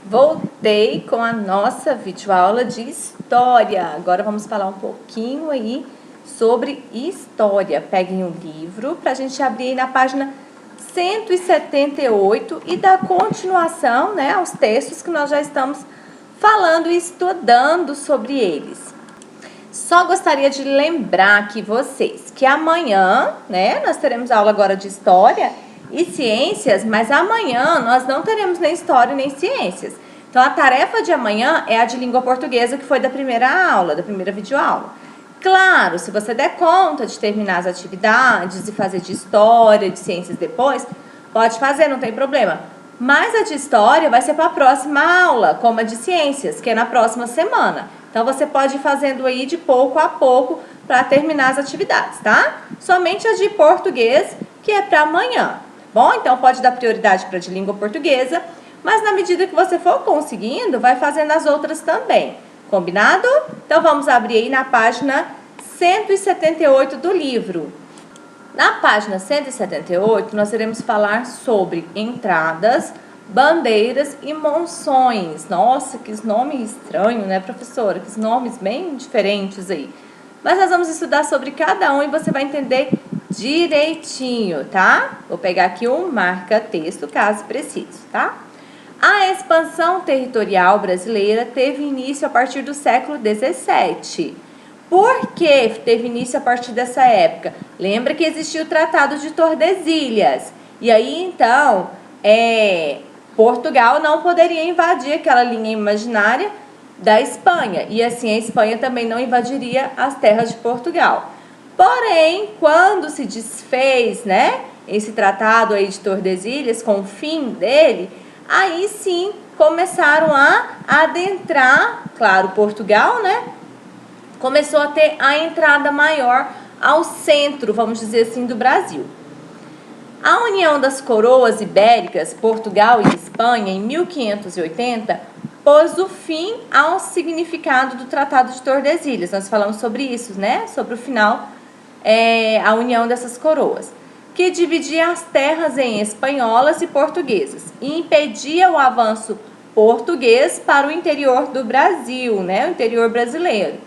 Voltei com a nossa videoaula de história. Agora vamos falar um pouquinho aí sobre história. Peguem o livro para a gente abrir aí na página 178 e dar continuação, né, aos textos que nós já estamos falando e estudando sobre eles. Só gostaria de lembrar aqui vocês que amanhã, né, nós teremos aula agora de história e ciências, mas amanhã nós não teremos nem história nem ciências. Então, a tarefa de amanhã é a de língua portuguesa, que foi da primeira aula, da primeira videoaula. Claro, se você der conta de terminar as atividades e fazer de história, de ciências depois, pode fazer, não tem problema. Mas a de história vai ser para a próxima aula, como a de ciências, que é na próxima semana. Então, você pode ir fazendo aí de pouco a pouco para terminar as atividades, tá? Somente a de português, que é para amanhã. Bom, então pode dar prioridade para a de língua portuguesa, mas na medida que você for conseguindo, vai fazendo as outras também. Combinado? Então vamos abrir aí na página 178 do livro. Na página 178, nós iremos falar sobre entradas, bandeiras e monções. Nossa, que nome estranho, né, professora? Que nomes bem diferentes aí. Mas nós vamos estudar sobre cada um e você vai entender direitinho, tá? Vou pegar aqui um marca-texto, caso precise, tá? A expansão territorial brasileira teve início a partir do século XVII. Por que teve início a partir dessa época? Lembra que existia o Tratado de Tordesilhas. E aí, então, Portugal não poderia invadir aquela linha imaginária da Espanha. E assim, a Espanha também não invadiria as terras de Portugal. Porém, quando se desfez, né, esse tratado aí de Tordesilhas, com o fim dele, aí sim começaram a adentrar, claro, Portugal, né, começou a ter a entrada maior ao centro, vamos dizer assim, do Brasil. A união das coroas ibéricas, Portugal e Espanha, em 1580, pôs o fim ao significado do Tratado de Tordesilhas. Nós falamos sobre isso, né, sobre o final, a união dessas coroas, que dividia as terras em espanholas e portuguesas e impedia o avanço português para o interior do Brasil, né, o interior brasileiro.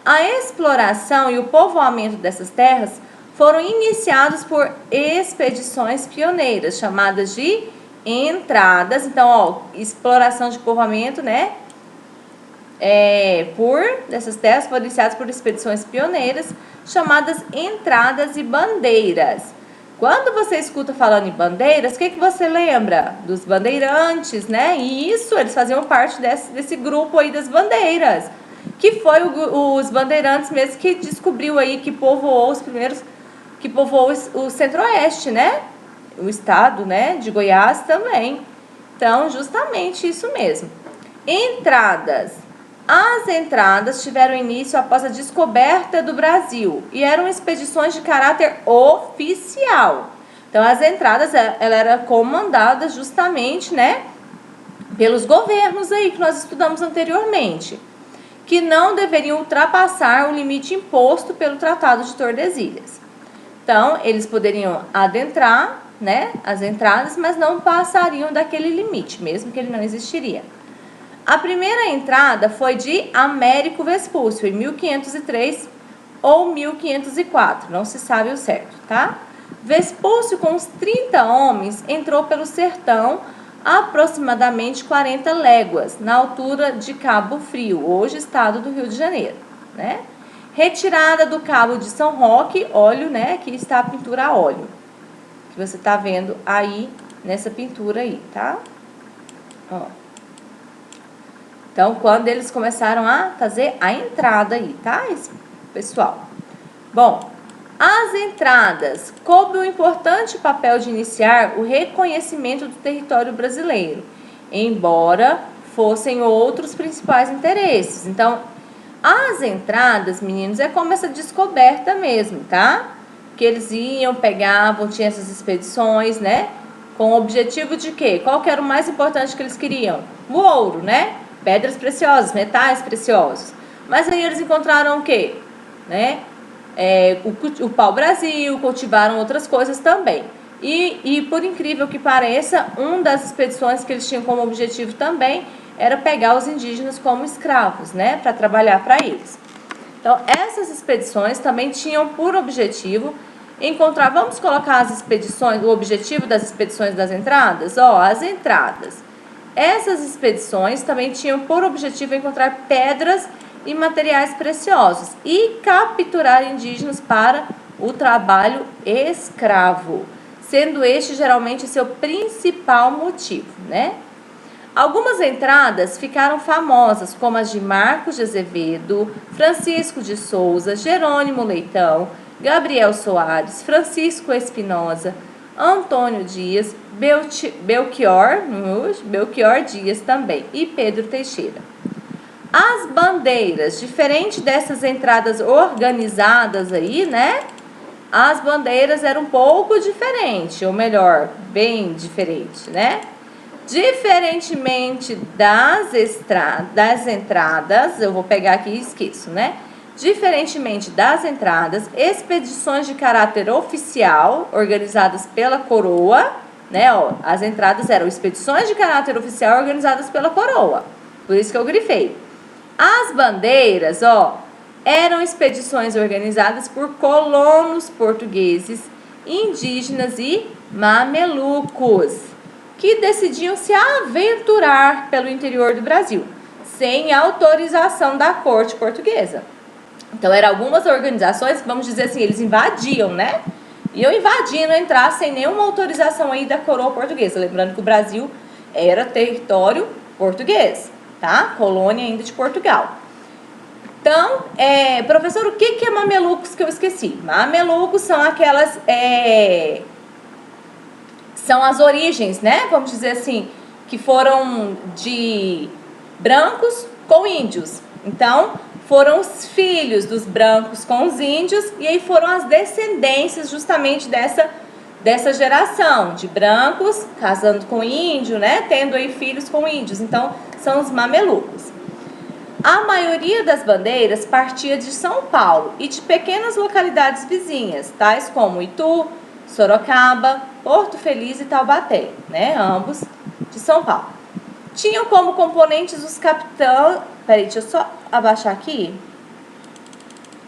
A exploração e o povoamento dessas terras foram iniciados por expedições pioneiras, chamadas de entradas. Então, ó, exploração de povoamento, né, dessas terras foram iniciadas por expedições pioneiras, chamadas entradas e bandeiras. Quando você escuta falando em bandeiras, o que você lembra? Dos bandeirantes, né? E isso, eles faziam parte desse grupo aí das bandeiras, que foi os bandeirantes mesmo que descobriu aí, que povoou os primeiros, que povoou o centro-oeste, né? O estado, né, de Goiás também. Então, justamente isso mesmo. Entradas. As entradas tiveram início após a descoberta do Brasil e eram expedições de caráter oficial. Então, as entradas, ela era comandada justamente, né, pelos governos aí que nós estudamos anteriormente, que não deveriam ultrapassar o limite imposto pelo Tratado de Tordesilhas. Então, eles poderiam adentrar, né, as entradas, mas não passariam daquele limite, mesmo que ele não existiria. A primeira entrada foi de Américo Vespúcio, em 1503 ou 1504, não se sabe o certo, tá? Vespúcio, com uns 30 homens, entrou pelo sertão aproximadamente 40 léguas, na altura de Cabo Frio, hoje estado do Rio de Janeiro, né? Retirada do Cabo de São Roque, óleo, né? Aqui está a pintura a óleo, que você tá vendo aí nessa pintura aí, tá? Ó. Então, quando eles começaram a fazer a entrada aí, tá, pessoal? Bom, as entradas coube um importante papel de iniciar o reconhecimento do território brasileiro, embora fossem outros principais interesses. Então, as entradas, meninos, é como essa descoberta mesmo, tá? Que eles iam, pegavam, tinham essas expedições, né? Com o objetivo de quê? Qual que era o mais importante que eles queriam? O ouro, né? Pedras preciosas, metais preciosos. Mas aí eles encontraram o quê? Né? O pau-brasil, cultivaram outras coisas também. E por incrível que pareça, uma das expedições que eles tinham como objetivo também era pegar os indígenas como escravos, né, para trabalhar para eles. Então, essas expedições também tinham por objetivo encontrar, vamos colocar as expedições, o objetivo das expedições das entradas? As entradas. Essas expedições também tinham por objetivo encontrar pedras e materiais preciosos e capturar indígenas para o trabalho escravo, sendo este geralmente seu principal motivo, né? Algumas entradas ficaram famosas, como as de Marcos de Azevedo, Francisco de Souza, Jerônimo Leitão, Gabriel Soares, Francisco Espinosa, Antônio Dias, Belchior Dias também e Pedro Teixeira. As bandeiras, diferente dessas entradas organizadas aí, né? As bandeiras eram um pouco diferentes, ou melhor, bem diferente, né? Diferentemente das entradas, eu vou pegar aqui e esqueço, né? Diferentemente das entradas, expedições de caráter oficial, organizadas pela coroa, né? As entradas eram expedições de caráter oficial organizadas pela coroa, por isso que eu grifei. As bandeiras, eram expedições organizadas por colonos portugueses, indígenas e mamelucos, que decidiam se aventurar pelo interior do Brasil, sem autorização da corte portuguesa. Então, eram algumas organizações, vamos dizer assim, eles invadiam, né? Iam invadindo, entrar sem nenhuma autorização aí da coroa portuguesa. Lembrando que o Brasil era território português, tá? Colônia ainda de Portugal. Então, professor, o que é mamelucos que eu esqueci? Mamelucos são aquelas... são as origens, né? Vamos dizer assim, que foram de brancos com índios. Então, foram os filhos dos brancos com os índios e aí foram as descendências justamente dessa geração de brancos casando com índio, né? Tendo aí filhos com índios. Então, são os mamelucos. A maioria das bandeiras partia de São Paulo e de pequenas localidades vizinhas, tais como Itu, Sorocaba, Porto Feliz e Taubaté, né? Ambos de São Paulo. Tinham como componentes os capitães... Peraí, deixa eu só abaixar aqui.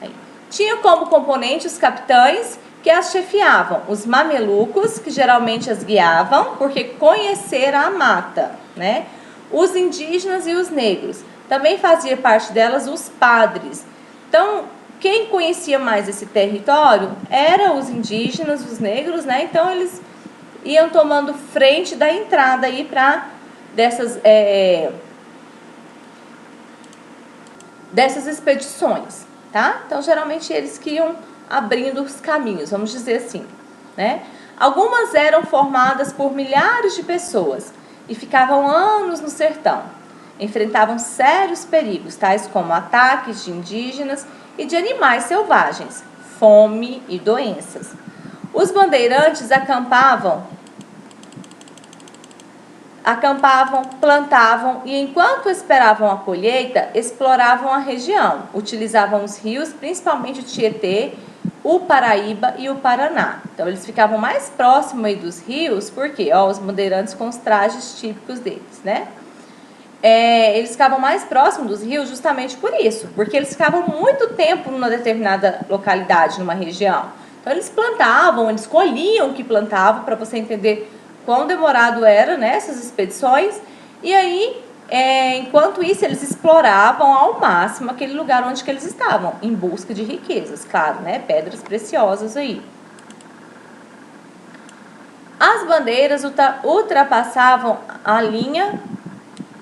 Aí. Tinham como componentes os capitães que as chefiavam, os mamelucos, que geralmente as guiavam, porque conheceram a mata, né? Os indígenas e os negros. Também fazia parte delas os padres. Então, quem conhecia mais esse território eram os indígenas, os negros, né? Então, eles iam tomando frente da entrada aí para dessas expedições, tá? Então, geralmente, eles que iam abrindo os caminhos, vamos dizer assim, né? Algumas eram formadas por milhares de pessoas e ficavam anos no sertão. Enfrentavam sérios perigos, tais como ataques de indígenas e de animais selvagens, fome e doenças. Os bandeirantes acampavam, plantavam e, enquanto esperavam a colheita, exploravam a região. Utilizavam os rios, principalmente o Tietê, o Paraíba e o Paraná. Então, eles ficavam mais próximos aí dos rios, porque os bandeirantes com os trajes típicos deles, né? Eles ficavam mais próximos dos rios justamente por isso, porque eles ficavam muito tempo numa determinada localidade, numa região. Então, eles plantavam, eles colhiam o que plantavam, para você entender quão demorado era, né, essas expedições. E aí, enquanto isso, eles exploravam ao máximo aquele lugar onde que eles estavam, em busca de riquezas, claro, né, pedras preciosas aí. As bandeiras ultrapassavam a linha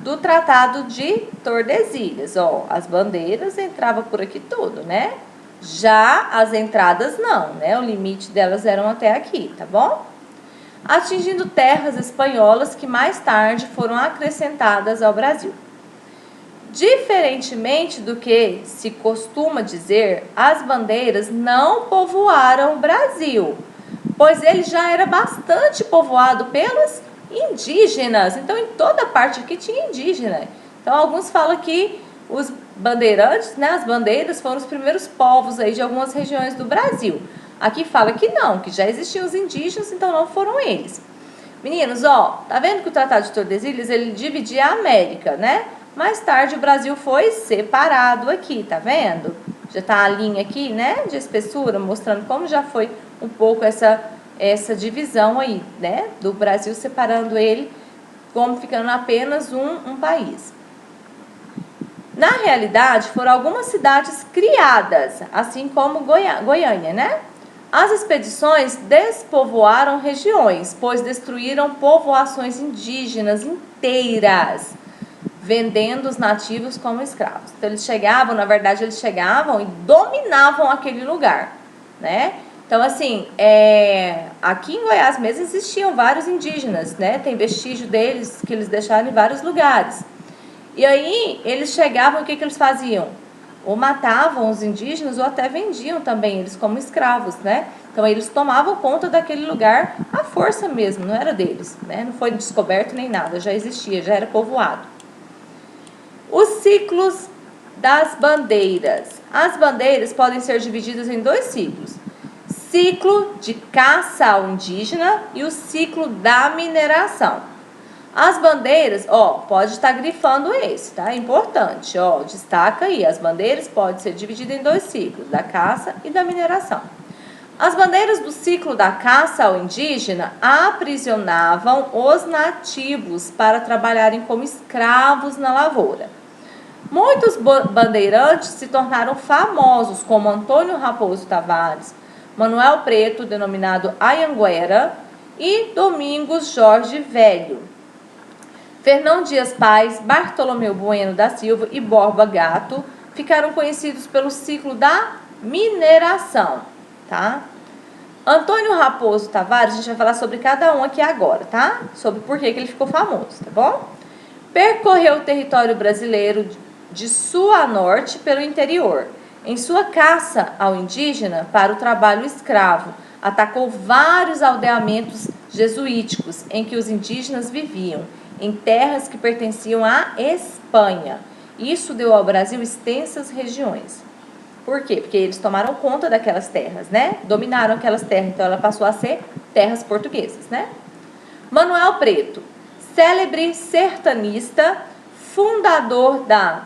do Tratado de Tordesilhas. As bandeiras entravam por aqui tudo, né? Já as entradas não, né? O limite delas eram até aqui, tá bom? Atingindo terras espanholas que mais tarde foram acrescentadas ao Brasil. Diferentemente do que se costuma dizer, as bandeiras não povoaram o Brasil, pois ele já era bastante povoado pelos indígenas. Então, em toda parte aqui tinha indígena. Então, alguns falam que os bandeirantes, né, as bandeiras, foram os primeiros povos aí de algumas regiões do Brasil. Aqui fala que não, que já existiam os indígenas, então não foram eles. Meninos, ó, tá vendo que o Tratado de Tordesilhas, ele dividia a América, né? Mais tarde o Brasil foi separado aqui, tá vendo? Já tá a linha aqui, né, de espessura, mostrando como já foi um pouco essa divisão aí, né, do Brasil, separando ele, como ficando apenas um país. Na realidade, foram algumas cidades criadas, assim como Goiânia, né? As expedições despovoaram regiões, pois destruíram povoações indígenas inteiras, vendendo os nativos como escravos. Então eles chegavam, na verdade eles chegavam e dominavam aquele lugar, né? Então assim, aqui em Goiás mesmo existiam vários indígenas, né? Tem vestígio deles que eles deixaram em vários lugares. E aí eles chegavam, o que eles faziam? Ou matavam os indígenas ou até vendiam também eles como escravos, né? Então eles tomavam conta daquele lugar à força mesmo, não era deles, né? Não foi descoberto nem nada, já existia, já era povoado. Os ciclos das bandeiras. As bandeiras podem ser divididas em 2 ciclos. Ciclo de caça ao indígena e o ciclo da mineração. As bandeiras, ó, pode estar grifando esse, tá? É importante, ó, destaca aí. As bandeiras podem ser divididas em 2 ciclos, da caça e da mineração. As bandeiras do ciclo da caça ao indígena aprisionavam os nativos para trabalharem como escravos na lavoura. Muitos bandeirantes se tornaram famosos, como Antônio Raposo Tavares, Manuel Preto, denominado Anhanguera, e Domingos Jorge Velho. Fernão Dias Pais, Bartolomeu Bueno da Silva e Borba Gato ficaram conhecidos pelo ciclo da mineração, tá? Antônio Raposo Tavares, a gente vai falar sobre cada um aqui agora, tá? Sobre por que ele ficou famoso, tá bom? Percorreu o território brasileiro de sul a norte pelo interior. Em sua caça ao indígena para o trabalho escravo, atacou vários aldeamentos jesuíticos em que os indígenas viviam, em terras que pertenciam à Espanha. Isso deu ao Brasil extensas regiões. Por quê? Porque eles tomaram conta daquelas terras, né? Dominaram aquelas terras, então ela passou a ser terras portuguesas, né? Manuel Preto, célebre sertanista, fundador da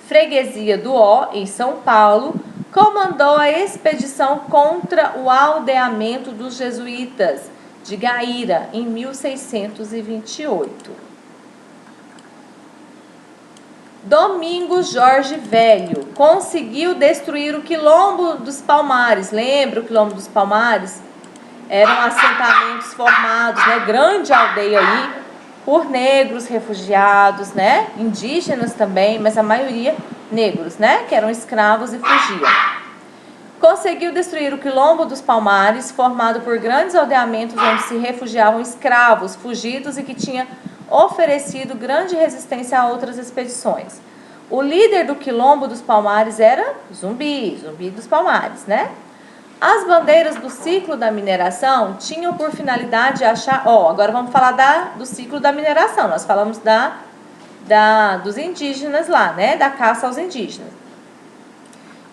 Freguesia do Ó, em São Paulo, comandou a expedição contra o aldeamento dos jesuítas de Gaíra, em 1628. Domingos Jorge Velho conseguiu destruir o Quilombo dos Palmares. Lembra o Quilombo dos Palmares? Eram assentamentos formados, né? Grande aldeia aí, por negros refugiados, né? Indígenas também, mas a maioria negros, né? Que eram escravos e fugiam. Conseguiu destruir o Quilombo dos Palmares, formado por grandes aldeamentos onde se refugiavam escravos fugidos e que tinha oferecido grande resistência a outras expedições. O líder do Quilombo dos Palmares era Zumbi dos Palmares, né? As bandeiras do ciclo da mineração tinham por finalidade achar... Ó, agora vamos falar do ciclo da mineração. Nós falamos dos indígenas lá, né? Da caça aos indígenas.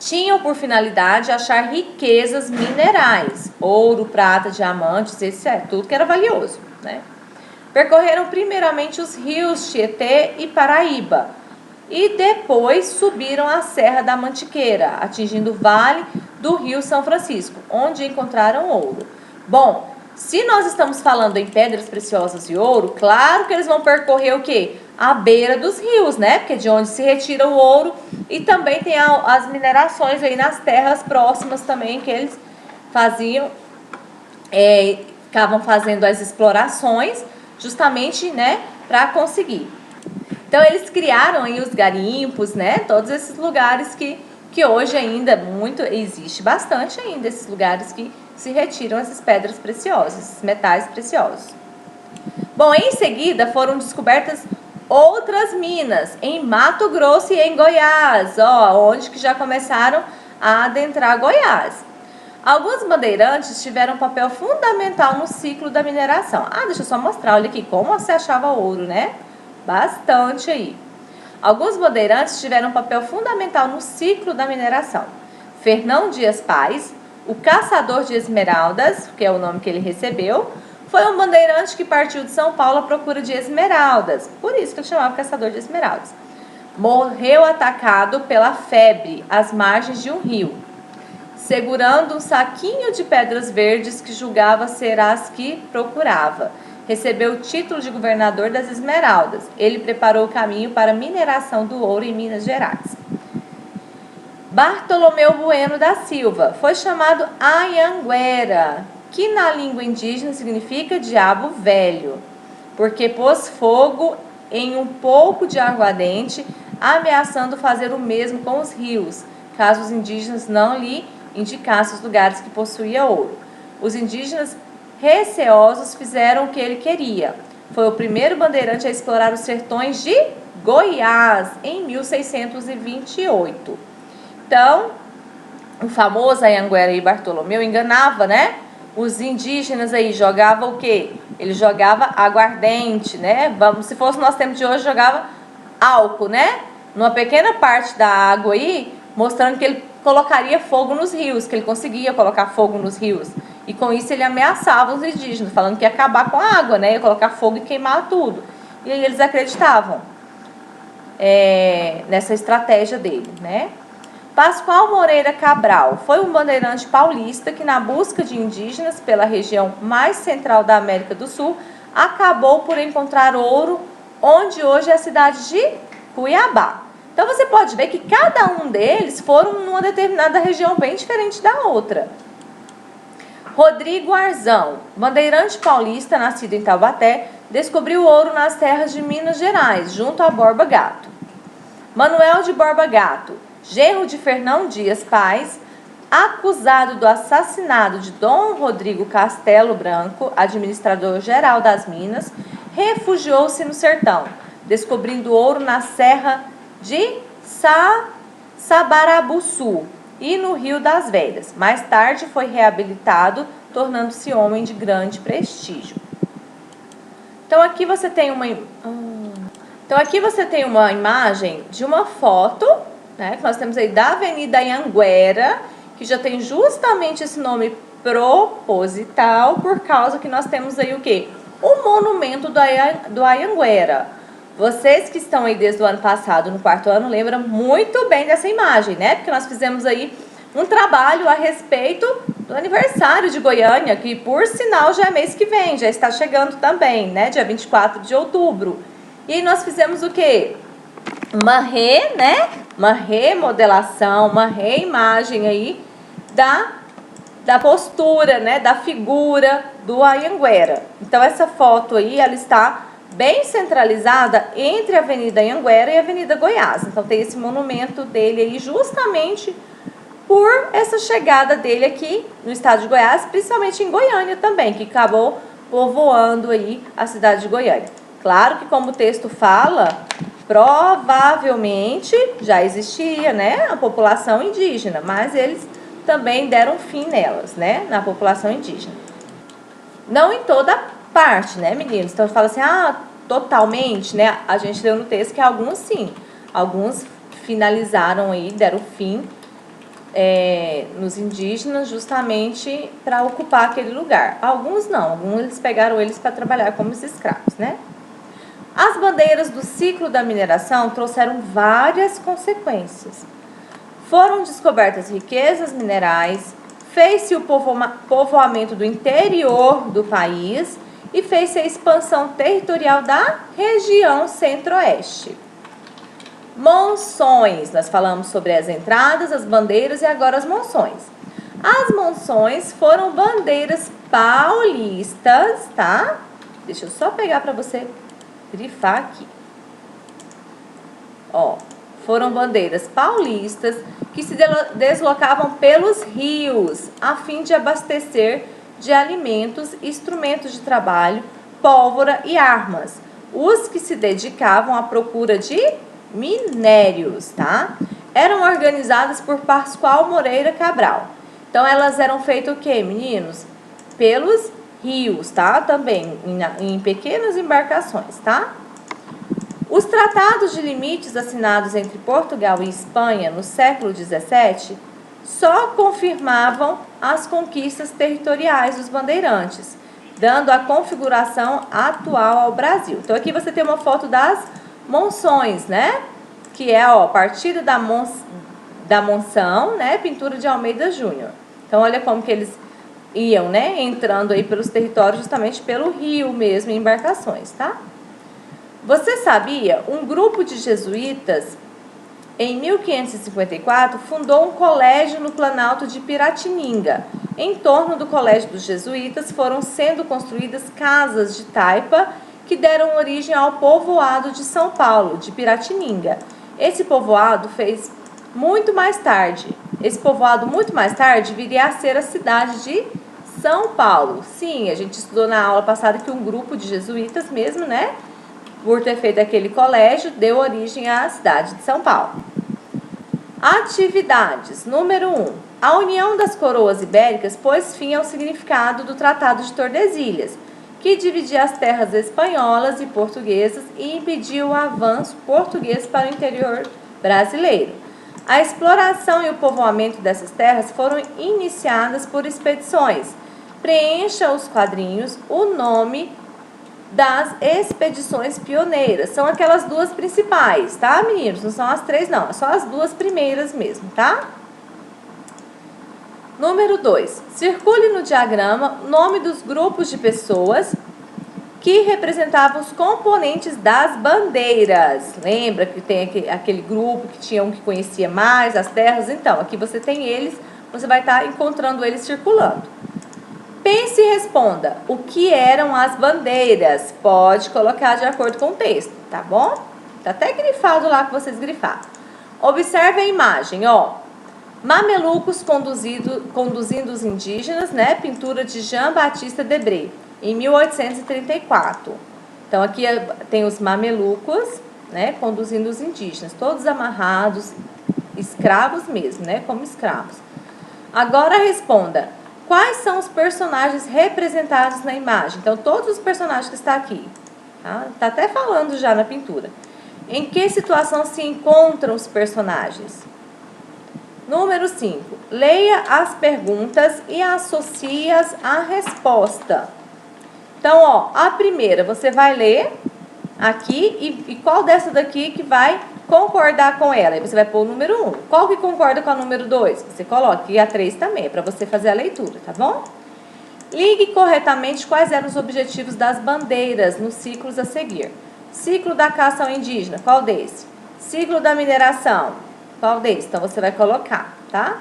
Tinham por finalidade achar riquezas minerais, ouro, prata, diamantes, etc. Tudo que era valioso, né? Percorreram primeiramente os rios Tietê e Paraíba e depois subiram a Serra da Mantiqueira, atingindo o vale do Rio São Francisco, onde encontraram ouro. Bom, se nós estamos falando em pedras preciosas e ouro, claro que eles vão percorrer o quê? A beira dos rios, né? Porque é de onde se retira o ouro. E também tem as minerações aí nas terras próximas também que eles faziam, ficavam fazendo as explorações justamente, né, para conseguir. Então eles criaram aí os garimpos, né? Todos esses lugares que hoje ainda existe bastante ainda esses lugares que se retiram essas pedras preciosas, esses metais preciosos. Bom, em seguida foram descobertas outras minas em Mato Grosso e em Goiás, ó, onde que já começaram a adentrar Goiás. Alguns bandeirantes tiveram um papel fundamental no ciclo da mineração. Deixa eu só mostrar, olha aqui, como você achava ouro, né? Bastante aí. Alguns bandeirantes tiveram um papel fundamental no ciclo da mineração. Fernão Dias Pais, O caçador de esmeraldas, que é o nome que ele recebeu, foi um bandeirante que partiu de São Paulo à procura de esmeraldas. Por isso que ele chamava caçador de esmeraldas. Morreu atacado pela febre às margens de um rio, segurando um saquinho de pedras verdes que julgava ser as que procurava. Recebeu o título de governador das Esmeraldas. Ele preparou o caminho para a mineração do ouro em Minas Gerais. Bartolomeu Bueno da Silva foi chamado Anhanguera, que na língua indígena significa diabo velho, porque pôs fogo em um pouco de aguardente, ameaçando fazer o mesmo com os rios, caso os indígenas não lhe indicassem os lugares que possuía ouro. Os indígenas receosos fizeram o que ele queria. Foi o primeiro bandeirante a explorar os sertões de Goiás em 1628. Então, o famoso Anhanguera e Bartolomeu enganava, né? Os indígenas aí jogavam o quê? Ele jogava aguardente, né? Se fosse no nosso tempo de hoje, jogava álcool, né? Numa pequena parte da água aí, mostrando que ele colocaria fogo nos rios, que ele conseguia colocar fogo nos rios. E com isso ele ameaçava os indígenas, falando que ia acabar com a água, né? Ia colocar fogo e queimar tudo. E aí eles acreditavam nessa estratégia dele, né? Pascoal Moreira Cabral foi um bandeirante paulista que, na busca de indígenas pela região mais central da América do Sul, acabou por encontrar ouro onde hoje é a cidade de Cuiabá. Então você pode ver que cada um deles foram numa determinada região bem diferente da outra. Rodrigo Arzão, bandeirante paulista nascido em Taubaté, descobriu ouro nas terras de Minas Gerais, junto a Borba Gato. Manuel de Borba Gato, genro de Fernão Dias Paz, acusado do assassinato de Dom Rodrigo Castelo Branco, administrador-geral das Minas, refugiou-se no sertão, descobrindo ouro na Serra de Sabarabuçu e no Rio das Velhas. Mais tarde foi reabilitado, tornando-se homem de grande prestígio. Então aqui você tem uma imagem de uma foto, né, que nós temos aí da Avenida Anhanguera, que já tem justamente esse nome proposital, por causa que nós temos aí o quê? O monumento do Anhanguera. Vocês que estão aí desde o ano passado, no 4º ano, lembram muito bem dessa imagem, né? Porque nós fizemos aí um trabalho a respeito do aniversário de Goiânia, que por sinal já é mês que vem, já está chegando também, né? Dia 24 de outubro. E aí nós fizemos o quê? Uma remodelação, uma reimagem aí da postura, né? Da figura do Anhanguera. Então essa foto aí, ela está bem centralizada entre a Avenida Anhanguera e a Avenida Goiás. Então tem esse monumento dele aí justamente por essa chegada dele aqui no estado de Goiás, principalmente em Goiânia também, que acabou povoando aí a cidade de Goiânia. Claro que, como o texto fala, provavelmente já existia, né, a população indígena, mas eles também deram fim nelas, né, na população indígena. Não em toda parte, né, meninos? Então, fala assim, totalmente, né? A gente leu no texto que alguns sim, alguns finalizaram aí, deram fim nos indígenas justamente para ocupar aquele lugar. Alguns não, alguns eles pegaram eles para trabalhar como escravos, né? As bandeiras do ciclo da mineração trouxeram várias consequências. Foram descobertas riquezas minerais, fez-se o povoamento do interior do país e fez-se a expansão territorial da região centro-oeste. Monções, nós falamos sobre as entradas, as bandeiras e agora as monções. As monções foram bandeiras paulistas, tá? Deixa eu só pegar para você grifar aqui. Ó, foram bandeiras paulistas que se deslocavam pelos rios a fim de abastecer de alimentos, instrumentos de trabalho, pólvora e armas. Os que se dedicavam à procura de minérios, tá? Eram organizadas por Pascoal Moreira Cabral. Então, elas eram feitas o quê, meninos? Pelos rios, tá? Também em pequenas embarcações, tá? Os tratados de limites assinados entre Portugal e Espanha no século XVII só confirmavam as conquistas territoriais dos bandeirantes, dando a configuração atual ao Brasil. Então, aqui você tem uma foto das monções, né? Que é, ó, partida da Monção, né? Pintura de Almeida Júnior. Então, olha como que eles iam, né? Entrando aí pelos territórios, justamente pelo rio mesmo, em embarcações, tá? Você sabia? Um grupo de jesuítas, em 1554, fundou um colégio no Planalto de Piratininga. Em torno do colégio dos jesuítas foram sendo construídas casas de taipa que deram origem ao povoado de São Paulo, de Piratininga. Esse povoado muito mais tarde viria a ser a cidade de São Paulo. Sim, a gente estudou na aula passada que um grupo de jesuítas mesmo, né? Por ter feito aquele colégio, deu origem à cidade de São Paulo. Atividades. Número 1. A união das coroas ibéricas pôs fim ao significado do Tratado de Tordesilhas, que dividia as terras espanholas e portuguesas e impediu o avanço português para o interior brasileiro. A exploração e o povoamento dessas terras foram iniciadas por expedições. Preencha os quadrinhos o nome das expedições pioneiras. São aquelas duas principais, tá, meninos? Não são as três, não. É só as duas primeiras mesmo, tá? Número 2. Circule no diagrama o nome dos grupos de pessoas que representavam os componentes das bandeiras. Lembra que tem aquele grupo que tinha um que conhecia mais as terras? Então, aqui você tem eles, você vai estar encontrando eles circulando. Pense e responda. O que eram as bandeiras? Pode colocar de acordo com o texto, tá bom? Tá até grifado lá que vocês grifaram. Observe a imagem, ó. Mamelucos conduzindo os indígenas, né? Pintura de Jean Baptiste Debré, em 1834. Então, aqui tem os mamelucos, né? Conduzindo os indígenas, todos amarrados, escravos mesmo, né? Como escravos. Agora responda. Quais são os personagens representados na imagem? Então, todos os personagens que estão aqui. Tá até falando já na pintura. Em que situação se encontram os personagens? Número 5. Leia as perguntas e associe-as à resposta. Então, ó, a primeira você vai ler aqui e qual dessa daqui que vai concordar com ela? Aí você vai pôr o número 1. Qual que concorda com a número 2? Você coloca. E a 3 também, para você fazer a leitura, tá bom? Ligue corretamente quais eram os objetivos das bandeiras nos ciclos a seguir. Ciclo da caça ao indígena, qual desse? Ciclo da mineração, qual desse? Então, você vai colocar, tá?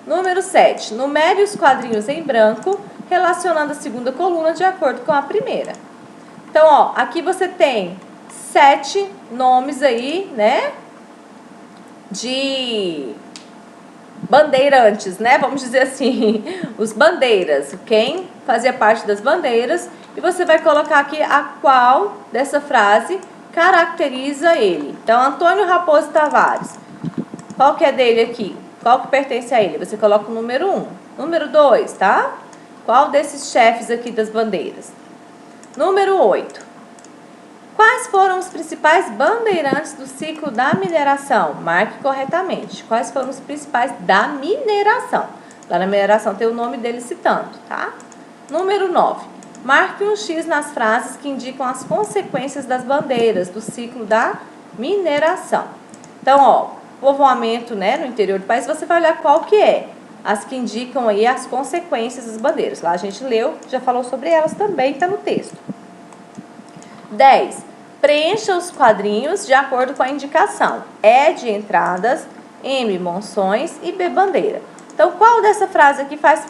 Número 7. Numere os quadrinhos em branco, relacionando a segunda coluna de acordo com a primeira. Então, ó, aqui você tem 7 nomes aí, né? De bandeirantes, né? Vamos dizer assim, os bandeiras. Quem fazia parte das bandeiras. E você vai colocar aqui a qual dessa frase caracteriza ele. Então, Antônio Raposo Tavares. Qual que é dele aqui? Qual que pertence a ele? Você coloca o número 1. Número 2, tá? Qual desses chefes aqui das bandeiras? Número 8. Quais foram os principais bandeirantes do ciclo da mineração? Marque corretamente. Quais foram os principais da mineração? Lá na mineração tem o nome dele citando, tá? Número 9. Marque um X nas frases que indicam as consequências das bandeiras do ciclo da mineração. Então, ó, povoamento, né, no interior do país, você vai olhar qual que é. As que indicam aí as consequências das bandeiras. Lá a gente leu, já falou sobre elas também, está no texto. 10. Preencha os quadrinhos de acordo com a indicação. E de entradas, M monções e B bandeira. Então, qual dessa frase aqui faz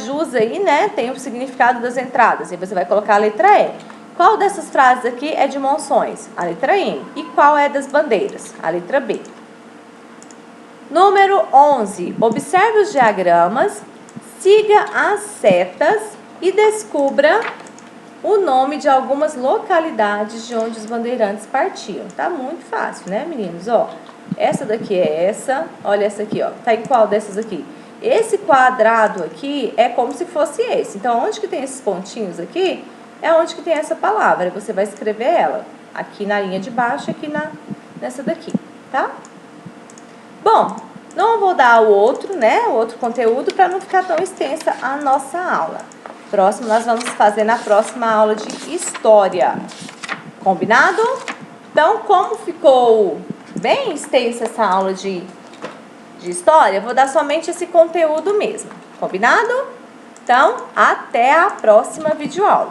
jus aí, né? Tem o significado das entradas. E você vai colocar a letra E. Qual dessas frases aqui é de monções? A letra M. E qual é das bandeiras? A letra B. Número 11. Observe os diagramas, siga as setas e descubra o nome de algumas localidades de onde os bandeirantes partiam. Tá muito fácil, né, meninos? Ó, essa daqui é essa. Olha essa aqui, ó. Tá em qual dessas aqui? Esse quadrado aqui é como se fosse esse. Então, onde que tem esses pontinhos aqui, é onde que tem essa palavra. E você vai escrever ela aqui na linha de baixo, aqui nessa daqui, tá? Bom, Não vou dar o outro, né, o outro conteúdo para não ficar tão extensa a nossa aula. Próximo nós vamos fazer na próxima aula de história. Combinado? Então, como ficou bem extensa essa aula de história, eu vou dar somente esse conteúdo mesmo. Combinado? Então, até a próxima videoaula.